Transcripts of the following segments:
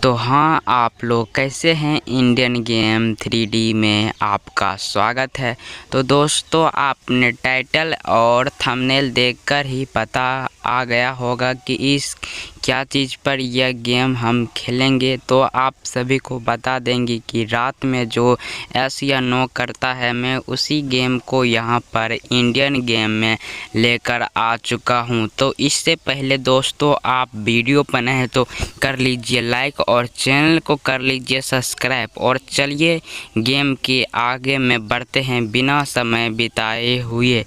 तो हाँ, आप लोग कैसे हैं। इंडियन गेम 3D में आपका स्वागत है। तो दोस्तों, आपने टाइटल और थंबनेल देखकर ही पता आ गया होगा कि इस क्या चीज़ पर यह गेम हम खेलेंगे। तो आप सभी को बता देंगे कि रात में जो एस या नो करता है, मैं उसी गेम को यहाँ पर इंडियन गेम में लेकर आ चुका हूँ। तो इससे पहले दोस्तों, आप वीडियो पर नए हैं तो कर लीजिए लाइक और चैनल को कर लीजिए सब्सक्राइब। और चलिए गेम के आगे में बढ़ते हैं बिना समय बिताए हुए।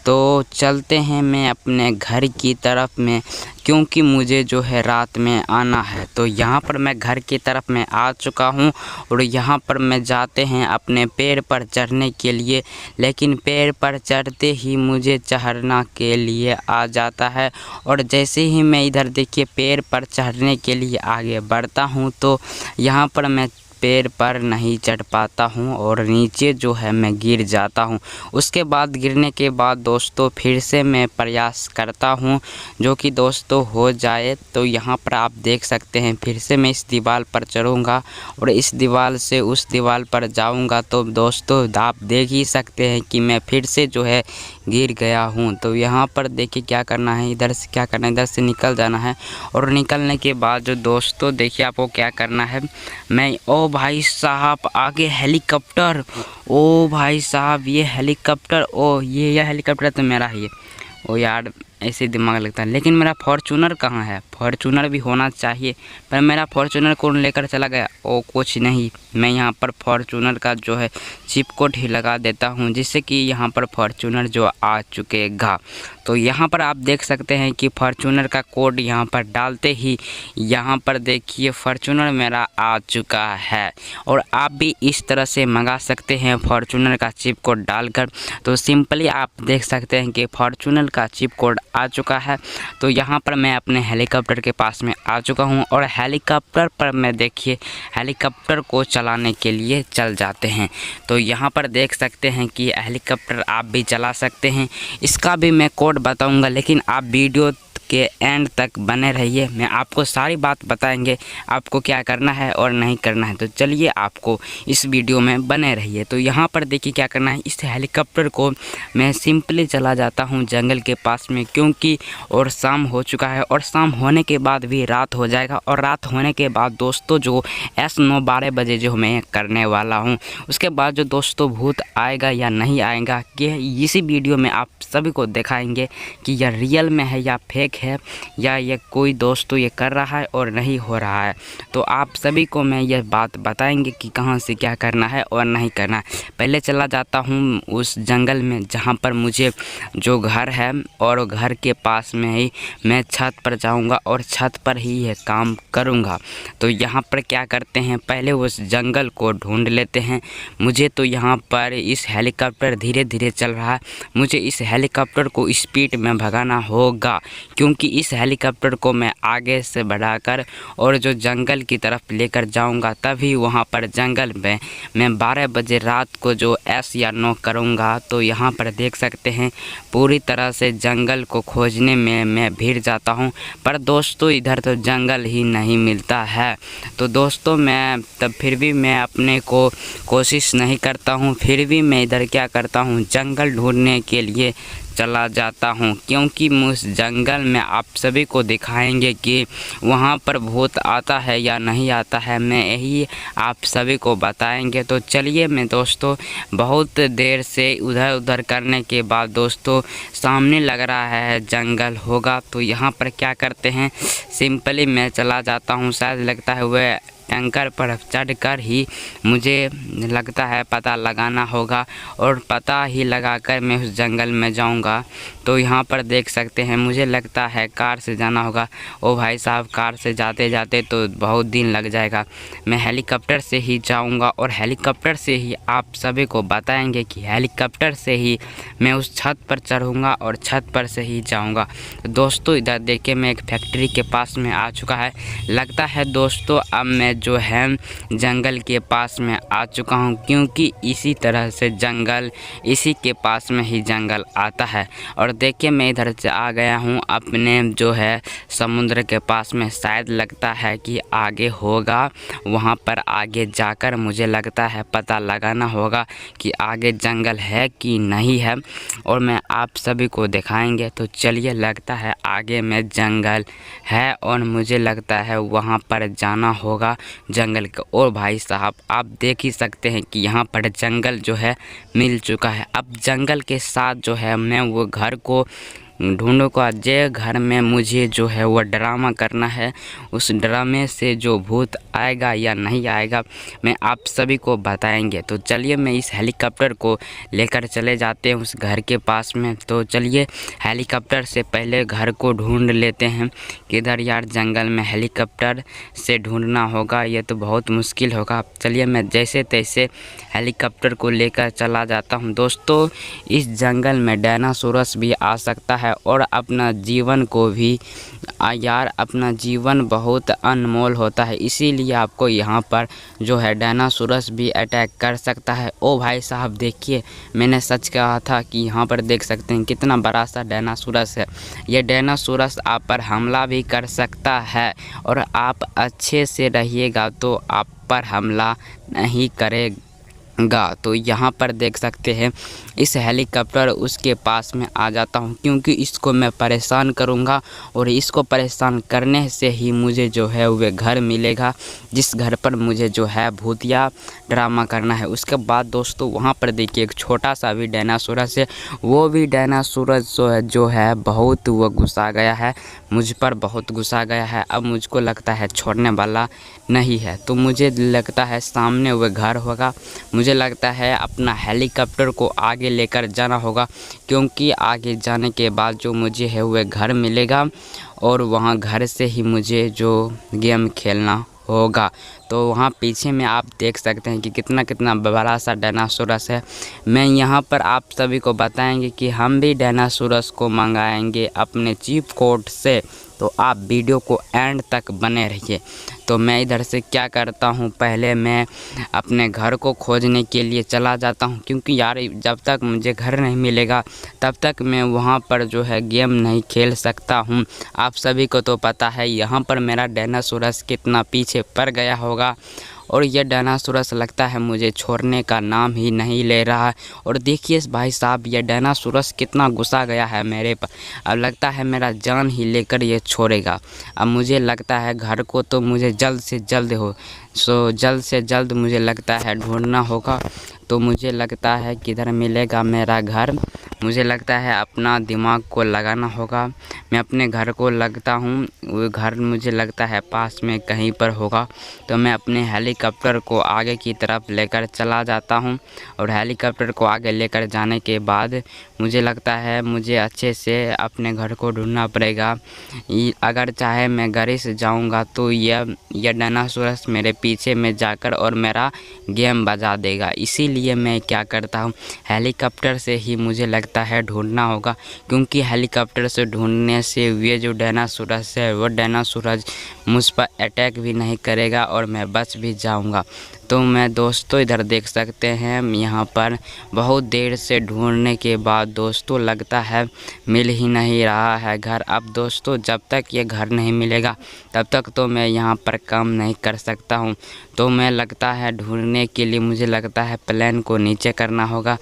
तो चलते हैं मैं अपने घर की तरफ में, क्योंकि मुझे जो है रात में आना है। तो यहाँ पर मैं घर की तरफ में आ चुका हूँ और यहाँ पर मैं जाते हैं अपने पेड़ पर चढ़ने के लिए। लेकिन पेड़ पर चढ़ते ही मुझे चढ़ना के लिए आ जाता है, और जैसे ही मैं इधर देखिए पेड़ पर चढ़ने के लिए आगे बढ़ता हूँ तो यहाँ पर मैं पेड़ पर नहीं चढ़ पाता हूँ और नीचे जो है मैं गिर जाता हूँ। उसके बाद गिरने के बाद दोस्तों फिर से मैं प्रयास करता हूँ जो कि दोस्तों हो जाए। तो यहाँ पर आप देख सकते हैं फिर से मैं इस दीवार पर चढ़ूँगा और इस दीवार से उस दीवार पर जाऊँगा। तो दोस्तों आप देख ही सकते हैं कि मैं फिर से जो है गिर गया हूँ। तो यहाँ पर देखिए क्या करना है, इधर से क्या करना है, इधर से निकल जाना है। और निकलने के बाद जो दोस्तों देखिए आपको क्या करना है, मैं ओ भाई साहब आगे हेलीकॉप्टर, ओ भाई साहब ये हेलीकॉप्टर, ओ ये हेलीकॉप्टर तो मेरा ही है। ओ यार ऐसे दिमाग लगता है, लेकिन मेरा फॉर्चूनर कहाँ है। फॉर्चूनर भी होना चाहिए, पर मेरा फॉर्चूनर कौन लेकर चला गया। ओ कुछ नहीं, मैं यहाँ पर फॉर्चूनर का जो है चिप कोड ही लगा देता हूँ, जिससे कि यहाँ पर फॉर्चूनर जो आ चुकेगा। तो यहाँ पर आप देख सकते हैं कि फॉर्चूनर का कोड यहाँ पर डालते ही यहाँ पर देखिए फॉर्चूनर मेरा आ चुका है। और आप भी इस तरह से मंगा सकते हैं फॉर्चूनर का चिप कोड डालकर। तो सिंपली आप देख सकते हैं कि फॉर्चूनर का चिप कोड आ चुका है। तो यहाँ पर मैं अपने हेलीकॉप्टर के पास में आ चुका हूँ और हेलीकॉप्टर पर मैं देखिए हेलीकॉप्टर को चलाने के लिए चल जाते हैं। तो यहाँ पर देख सकते हैं कि हेलीकॉप्टर आप भी चला सकते हैं। इसका भी मैं कोड बताऊंगा, लेकिन आप वीडियो के एंड तक बने रहिए। मैं आपको सारी बात बताएंगे आपको क्या करना है और नहीं करना है। तो चलिए आपको इस वीडियो में बने रहिए। तो यहाँ पर देखिए क्या करना है, इस हेलीकॉप्टर को मैं सिंपली चला जाता हूँ जंगल के पास में, क्योंकि और शाम हो चुका है और शाम होने के बाद भी रात हो जाएगा। और रात होने के बाद दोस्तों जो S9 12 बजे जो मैं करने वाला हूँ, उसके बाद जो दोस्तों भूत आएगा या नहीं आएगा कि इसी वीडियो में आप सभी को दिखाएंगे कि यह रियल में है या फेक है, या ये कोई दोस्तों ये कर रहा है और नहीं हो रहा है। तो आप सभी को मैं यह बात बताएंगे कि कहां से क्या करना है और नहीं करना है। पहले चला जाता हूं उस जंगल में जहां पर मुझे जो घर है, और घर के पास में ही मैं छत पर जाऊंगा और छत पर ही यह काम करूंगा। तो यहाँ पर क्या करते हैं, पहले उस जंगल को ढूंढ लेते हैं। मुझे तो यहाँ पर इस हेलीकॉप्टर धीरे धीरे चल रहा है, मुझे इस हेलीकॉप्टर को स्पीड में भगाना होगा, क्योंकि इस हेलीकॉप्टर को मैं आगे से बढ़ाकर और जो जंगल की तरफ लेकर जाऊंगा, तभी वहां पर जंगल में मैं 12 बजे रात को जो एस या नो करूंगा। तो यहाँ पर देख सकते हैं पूरी तरह से जंगल को खोजने में मैं भिड़ जाता हूं, पर दोस्तों इधर तो जंगल ही नहीं मिलता है। तो दोस्तों मैं तब फिर भी मैं अपने को कोशिश नहीं करता हूं, फिर भी मैं इधर क्या करता हूं, जंगल ढूंढने के लिए चला जाता हूं, क्योंकि उस जंगल में आप सभी को दिखाएंगे कि वहां पर भूत आता है या नहीं आता है, मैं यही आप सभी को बताएंगे। तो चलिए मैं दोस्तों बहुत देर से उधर उधर करने के बाद दोस्तों सामने लग रहा है जंगल होगा। तो यहाँ पर क्या करते हैं, सिंपली मैं चला जाता हूँ। शायद लगता है वह टैंकर पर चढ़कर ही मुझे लगता है पता लगाना होगा, और पता ही लगाकर मैं उस जंगल में जाऊंगा। तो यहाँ पर देख सकते हैं मुझे लगता है कार से जाना होगा। ओ भाई साहब कार से जाते जाते तो बहुत दिन लग जाएगा, मैं हेलीकॉप्टर से ही जाऊंगा और हेलीकॉप्टर से ही आप सभी को बताएंगे कि हेलीकॉप्टर से ही मैं उस छत पर चढ़ूँगा और छत पर से ही जाऊँगा। दोस्तों इधर देखिए मैं एक फैक्ट्री के पास में आ चुका है। लगता है दोस्तों अब मैं जो है जंगल के पास में आ चुका हूँ, क्योंकि इसी तरह से जंगल, इसी के पास में ही जंगल आता है। और देखिए मैं इधर से आ गया हूँ अपने जो है समुद्र के पास में। शायद लगता है कि आगे होगा, वहाँ पर आगे जाकर मुझे लगता है पता लगाना होगा कि आगे जंगल है कि नहीं है, और मैं आप सभी को दिखाएंगे। तो चलिए, लगता है आगे में जंगल है और मुझे लगता है वहाँ पर जाना होगा जंगल के। और भाई साहब आप देख ही सकते हैं कि यहाँ पर जंगल जो है मिल चुका है। अब जंगल के साथ जो है मैं वो घर को ढूंढूंगा, जे घर में मुझे जो है वो ड्रामा करना है। उस ड्रामे से जो भूत आएगा या नहीं आएगा मैं आप सभी को बताएंगे। तो चलिए मैं इस हेलीकॉप्टर को लेकर चले जाते हैं उस घर के पास में। तो चलिए हेलीकॉप्टर से पहले घर को ढूंढ लेते हैं। किधर यार, जंगल में हेलीकॉप्टर से ढूंढना होगा, ये तो बहुत मुश्किल होगा। चलिए मैं जैसे तैसे हेलीकॉप्टर को लेकर चला जाता हूँ। दोस्तों इस जंगल में डायनासोरस भी आ सकता है और अपना जीवन को भी, यार अपना जीवन बहुत अनमोल होता है, इसीलिए आपको यहाँ पर जो है डायनासोरस भी अटैक कर सकता है। ओ भाई साहब देखिए, मैंने सच कहा था कि यहाँ पर देख सकते हैं कितना बड़ा सा डायनासोरस है। ये डायनासोरस आप पर हमला भी कर सकता है, और आप अच्छे से रहिएगा तो आप पर हमला नहीं करेगा। तो यहाँ पर देख सकते हैं इस हेलीकॉप्टर उसके पास में आ जाता हूँ, क्योंकि इसको मैं परेशान करूँगा और इसको परेशान करने से ही मुझे जो है वह घर मिलेगा, जिस घर पर मुझे जो है भूतिया ड्रामा करना है। उसके बाद दोस्तों वहाँ पर देखिए एक छोटा सा भी डायनासोरस है। वो भी डायनासोरस जो है बहुत वो गुस्सा गया है, मुझ पर बहुत गुस्सा गया है। अब मुझको लगता है छोड़ने वाला नहीं है। तो मुझे लगता है सामने वह घर होगा। मुझे लगता है अपना हेलीकॉप्टर को आगे लेकर जाना होगा, क्योंकि आगे जाने के बाद जो मुझे है वह घर मिलेगा, और वहाँ घर से ही मुझे जो गेम खेलना होगा। तो वहाँ पीछे में आप देख सकते हैं कि कितना बड़ा सा डायनासोरस है। मैं यहाँ पर आप सभी को बताएंगे कि हम भी डायनासोरस को मंगाएंगे अपने चीफ कोर्ट से। तो आप वीडियो को एंड तक बने रहिए। तो मैं इधर से क्या करता हूँ, पहले मैं अपने घर को खोजने के लिए चला जाता हूँ, क्योंकि यार जब तक मुझे घर नहीं मिलेगा तब तक मैं वहाँ पर जो है गेम नहीं खेल सकता हूँ। आप सभी को तो पता है यहाँ पर मेरा डायनासोरस कितना पीछे पड़ गया होगा, और यह डायनासोरस लगता है मुझे छोड़ने का नाम ही नहीं ले रहा है। और देखिए भाई साहब यह डायनासोरस कितना गुस्सा गया है मेरे पर। अब लगता है मेरा जान ही लेकर ये छोड़ेगा। अब मुझे लगता है घर को तो मुझे जल्द से जल्द मुझे लगता है ढूंढना होगा। तो मुझे लगता है किधर मिलेगा मेरा घर। मुझे लगता है अपना दिमाग को लगाना होगा। मैं अपने घर को लगता हूँ, वो घर मुझे लगता है पास में कहीं पर होगा। तो मैं अपने हेलीकॉप्टर को आगे की तरफ लेकर चला जाता हूँ, और हेलीकॉप्टर को आगे लेकर जाने के बाद मुझे लगता है मुझे अच्छे से अपने घर को ढूंढना पड़ेगा। अगर चाहे मैं गाड़ी से जाऊँगा तो यह डायनासोरस मेरे पीछे में जाकर और मेरा गेम बजा देगा। इसीलिए मैं क्या करता हूँ, हेलीकॉप्टर से ही मुझे लगता है ढूंढना होगा, क्योंकि हेलीकॉप्टर से ढूंढने से ये जो डायनासोरस है वो डायनासोरस मुझ पर अटैक भी नहीं करेगा और मैं बच भी जाऊंगा। तो मैं दोस्तों इधर देख सकते हैं यहाँ पर बहुत देर से ढूंढने के बाद दोस्तों लगता है मिल ही नहीं रहा है घर। अब दोस्तों जब तक ये घर नहीं मिलेगा तब तक तो मैं यहाँ पर काम नहीं कर सकता हूँ। तो मैं लगता है ढूंढने के लिए मुझे लगता है प्लेन को नीचे करना होगा,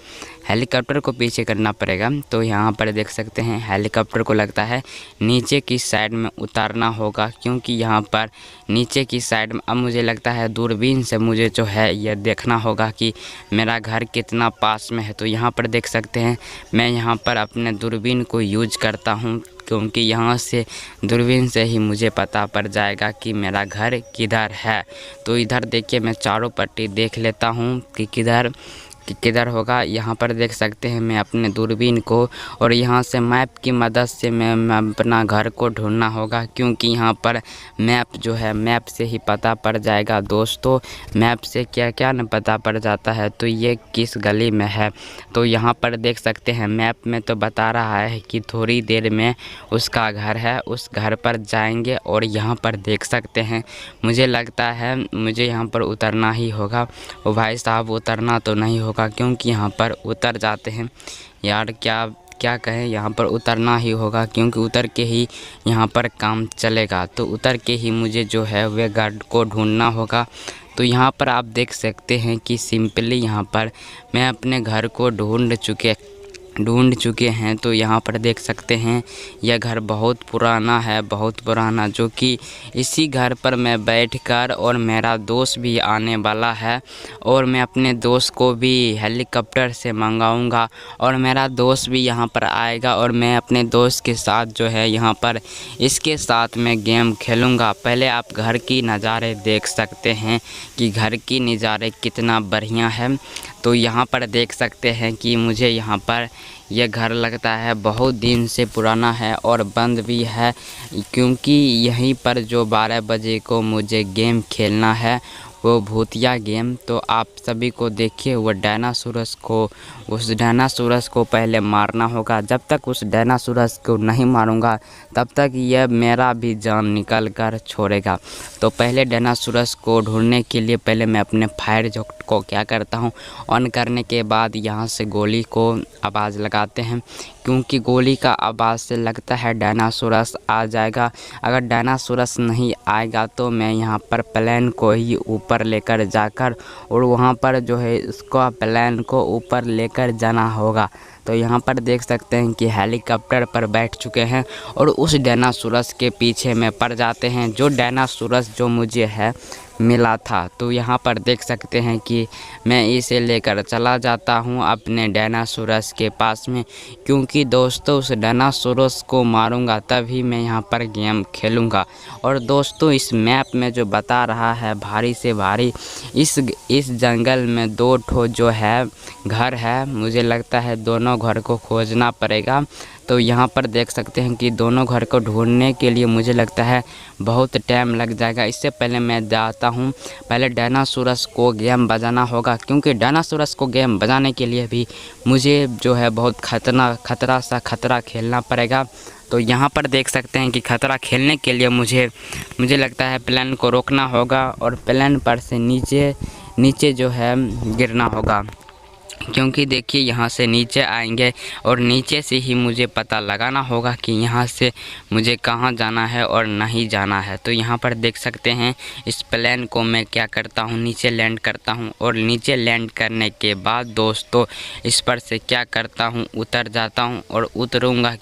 हेलीकॉप्टर को पीछे करना पड़ेगा। तो यहाँ पर देख सकते हैं हेलीकॉप्टर को लगता है नीचे की साइड में उतारना होगा, क्योंकि यहाँ पर नीचे की साइड में अब मुझे लगता है दूरबीन से मुझे जो है यह देखना होगा कि मेरा घर कितना पास में है। तो यहाँ पर देख सकते हैं मैं यहाँ पर अपने दूरबीन को यूज करता हूँ, क्योंकि यहाँ से दूरबीन से ही मुझे पता पड़ जाएगा कि मेरा घर किधर है। तो इधर देखिए मैं चारों पट्टी देख लेता हूँ कि किधर कि किधर होगा। यहाँ पर देख सकते हैं मैं अपने दूरबीन को, और यहाँ से मैप की मदद से मैं अपना घर को ढूंढना होगा, क्योंकि यहाँ पर मैप जो है मैप से ही पता पड़ जाएगा दोस्तों। मैप से क्या क्या न पता पड़ जाता है, तो ये किस गली में है। तो यहाँ पर देख सकते हैं मैप में तो बता रहा है कि थोड़ी देर में उसका घर है, उस घर पर जाएंगे। और यहाँ पर देख सकते हैं मुझे लगता है मुझे यहाँ पर उतरना ही होगा। ओ भाई साहब, उतरना तो नहीं होगा, क्योंकि यहाँ पर उतर जाते हैं यार, क्या कहें, यहाँ पर उतरना ही होगा, क्योंकि उतर के ही यहाँ पर काम चलेगा। तो उतर के ही मुझे जो है वे घर को ढूंढना होगा। तो यहाँ पर आप देख सकते हैं कि सिंपली यहाँ पर मैं अपने घर को ढूंढ चुके हैं। तो यहाँ पर देख सकते हैं यह घर बहुत पुराना है, बहुत पुराना, जो कि इसी घर पर मैं बैठकर, और मेरा दोस्त भी आने वाला है, और मैं अपने दोस्त को भी हेलीकॉप्टर से मंगाऊंगा, और मेरा दोस्त भी यहाँ पर आएगा, और मैं अपने दोस्त के साथ जो है यहाँ पर इसके साथ मैं गेम खेलूँगा। पहले आप घर की नज़ारे देख सकते हैं कि घर की नज़ारे कितना बढ़िया है। तो यहाँ पर देख सकते हैं कि मुझे यहाँ पर यह घर लगता है बहुत दिन से पुराना है और बंद भी है, क्योंकि यहीं पर जो 12 बजे को मुझे गेम खेलना है, वो भूतिया गेम। तो आप सभी को देखिए वो उस डायनासोरस को पहले मारना होगा। जब तक उस डायनासोरस को नहीं मारूंगा तब तक यह मेरा भी जान निकल कर छोड़ेगा। तो पहले डायनासोरस को ढूंढने के लिए पहले मैं अपने फायर जॉकेट को क्या करता हूँ, ऑन करने के बाद यहाँ से गोली को आवाज़ लगाते हैं, क्योंकि गोली का आवाज़ से लगता है डायनासोरस आ जाएगा। अगर डायनासोरस नहीं आएगा तो मैं यहाँ पर प्लेन को ही ऊपर लेकर जाकर, और वहाँ पर जो है इसको प्लेन को ऊपर लेकर जाना होगा। तो यहाँ पर देख सकते हैं कि हेलीकॉप्टर पर बैठ चुके हैं, और उस डायनासोरस के पीछे में पड़ जाते हैं, जो डायनासोरस जो मुझे है मिला था। तो यहाँ पर देख सकते हैं कि मैं इसे लेकर चला जाता हूँ अपने डायनासोरस के पास में, क्योंकि दोस्तों उस डायनासोरस को मारूंगा तभी मैं यहाँ पर गेम खेलूँगा। और दोस्तों इस मैप में जो बता रहा है भारी से भारी, इस जंगल में 2 ठो जो है घर है, मुझे लगता है दोनों घर को खोजना पड़ेगा। तो यहाँ पर देख सकते हैं कि दोनों घर को ढूंढने के लिए मुझे लगता है बहुत टाइम लग जाएगा। इससे पहले मैं जाता हूँ, पहले डायनासोरस को गेम बजाना होगा, क्योंकि डायनासोरस को गेम बजाने के लिए भी मुझे जो है बहुत खतरा खेलना पड़ेगा। तो यहाँ पर देख सकते हैं कि खतरा खेलने के लिए मुझे लगता है प्लेन को रोकना होगा, और प्लेन पर से नीचे जो है गिरना होगा, क्योंकि देखिए यहाँ से नीचे आएंगे, और नीचे से ही मुझे पता लगाना होगा कि यहाँ से मुझे कहाँ जाना है और नहीं जाना है। तो यहाँ पर देख सकते हैं इस प्लेन को मैं क्या करता हूँ, नीचे लैंड करता हूँ, और नीचे लैंड करने के बाद दोस्तों इस पर से क्या करता हूँ, उतर जाता हूँ। और उतरूँगा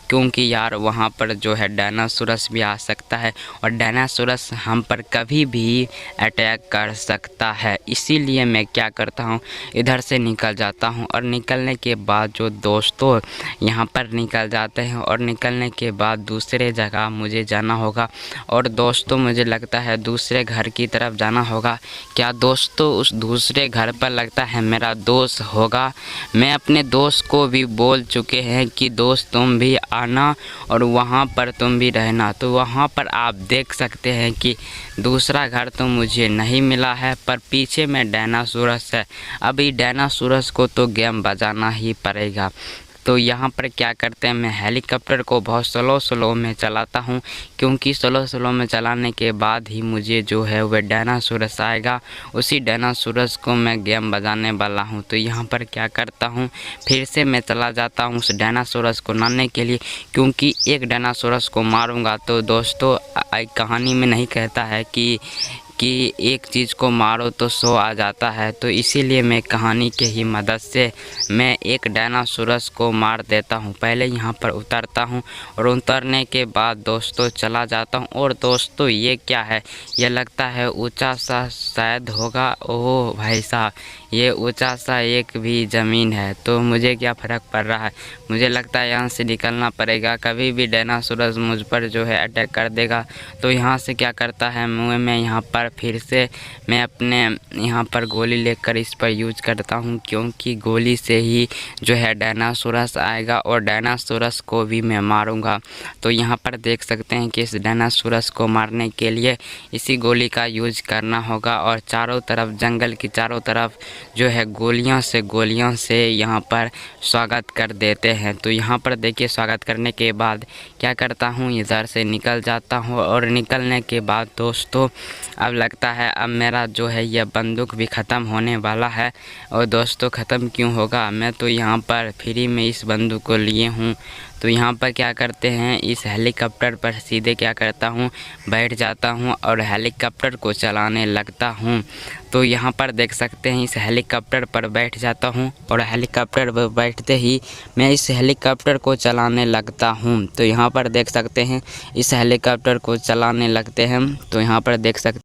क्योंकि यार वहाँ पर जो है डायनासोरस भी आ सकता है, और डायनासोरस हम पर कभी भी अटैक कर सकता है। इसीलिए मैं क्या करता हूँ, इधर से निकल जाता हूँ, और निकलने के बाद जो दोस्तों यहाँ पर निकल जाते हैं, और निकलने के बाद दूसरे जगह मुझे जाना होगा। और दोस्तों मुझे लगता है दूसरे घर की तरफ जाना होगा। क्या दोस्तों उस दूसरे घर पर लगता है मेरा दोस्त होगा। मैं अपने दोस्त को भी बोल चुके हैं कि दोस्त तुम भी आना, और वहाँ पर तुम भी रहना। तो वहाँ पर आप देख सकते हैं कि दूसरा घर तो मुझे नहीं मिला है, पर पीछे में डायनासोरस है। अभी डायनासोरस को तो गेम बजाना ही पड़ेगा। तो यहाँ पर क्या करते हैं, मैं हेलीकॉप्टर को बहुत स्लो में चलाता हूँ, क्योंकि स्लो में चलाने के बाद ही मुझे जो है वह डायनासोरस आएगा। उसी डायनासोरस को मैं गेम बजाने वाला हूँ। तो यहाँ पर क्या करता हूँ, फिर से मैं चला जाता हूँ उस डायनासोरस को मारने के लिए, क्योंकि एक डायनासोरस को मारूँगा तो दोस्तों कहानी में नहीं कहता है कि एक चीज़ को मारो तो 100 आ जाता है। तो इसीलिए मैं कहानी के ही मदद से मैं एक डायनासोरस को मार देता हूँ। पहले यहाँ पर उतरता हूँ, और उतरने के बाद दोस्तों चला जाता हूँ। और दोस्तों ये क्या है, ये लगता है ऊंचा सा शायद होगा। ओह भाई साहब, ये ऊंचा सा एक भी ज़मीन है, तो मुझे क्या फ़र्क पड़ रहा है। मुझे लगता है यहाँ से निकलना पड़ेगा, कभी भी डायनासोरस मुझ पर जो है अटैक कर देगा। तो यहाँ से क्या करता है, मैं यहाँ पर पर फिर से मैं अपने यहाँ पर गोली लेकर इस पर यूज करता हूँ, क्योंकि गोली से ही जो है डायनासोरस आएगा और डायनासोरस को भी मैं मारूंगा। तो यहाँ पर देख सकते हैं कि इस डायनासोरस को मारने के लिए इसी गोली का यूज करना होगा और चारों तरफ जंगल की चारों तरफ जो है गोलियां से यहाँ पर स्वागत कर देते हैं। तो यहाँ पर देखिए स्वागत करने के बाद क्या करता हूँ, इधर से निकल जाता हूँ और निकलने के बाद दोस्तों अब लगता है अब मेरा जो है यह बंदूक भी ख़त्म होने वाला है। और दोस्तों ख़त्म क्यों होगा, मैं तो यहाँ पर फ्री में इस बंदूक को लिए हूँ। तो यहाँ पर क्या करते हैं, इस हेलीकॉप्टर पर सीधे क्या करता हूँ, बैठ जाता हूँ और हेलीकॉप्टर को चलाने लगता हूँ। तो यहाँ पर देख सकते हैं इस हेलीकॉप्टर पर बैठ जाता हूँ और हेलीकॉप्टर पर बैठते ही मैं इस हेलीकॉप्टर को चलाने लगता हूँ। तो यहाँ पर देख सकते हैं इस हेलीकॉप्टर को चलाने लगते हैं। तो यहाँ पर देख सकते